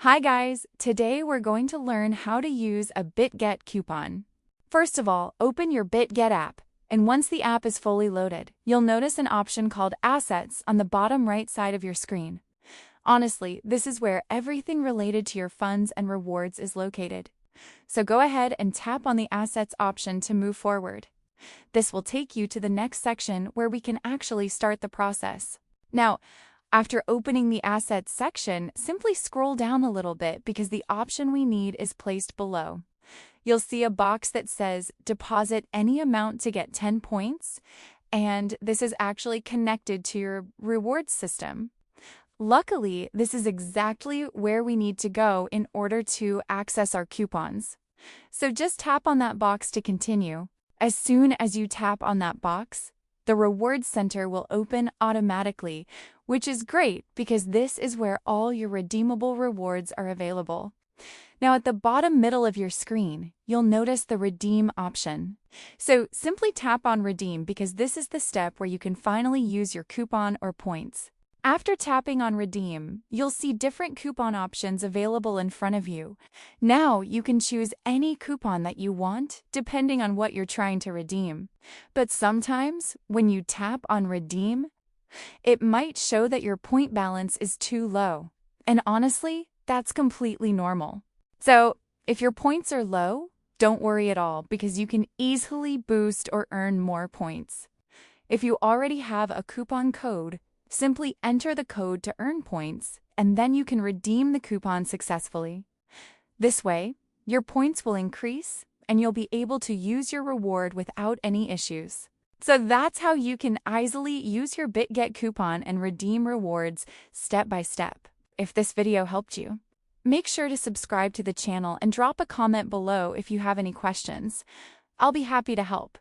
Hi guys, today we're going to learn how to use a Bitget coupon. First of all, open your Bitget app, and once the app is fully loaded, you'll notice an option called Assets on the bottom right side of your screen. Honestly, this is where everything related to your funds and rewards is located. So go ahead and tap on the Assets option to move forward. This will take you to the next section where we can actually start the process. Now, after opening the Assets section, simply scroll down a little bit because the option we need is placed below. You'll see a box that says deposit any amount to get 10 points, and this is actually connected to your rewards system. Luckily, this is exactly where we need to go in order to access our coupons. So just tap on that box to continue. As soon as you tap on that box, the Rewards Center will open automatically, which is great because this is where all your redeemable rewards are available. Now at the bottom middle of your screen, you'll notice the Redeem option. So simply tap on Redeem because this is the step where you can finally use your coupon or points. After tapping on Redeem, you'll see different coupon options available in front of you. Now you can choose any coupon that you want, depending on what you're trying to redeem. But sometimes, when you tap on Redeem, it might show that your point balance is too low. And honestly, that's completely normal. So, if your points are low, don't worry at all because you can easily boost or earn more points. If you already have a coupon code, simply enter the code to earn points, and then you can redeem the coupon successfully. This way, your points will increase, and you'll be able to use your reward without any issues. So that's how you can easily use your Bitget coupon and redeem rewards step by step. If this video helped you, make sure to subscribe to the channel and drop a comment below if you have any questions. I'll be happy to help.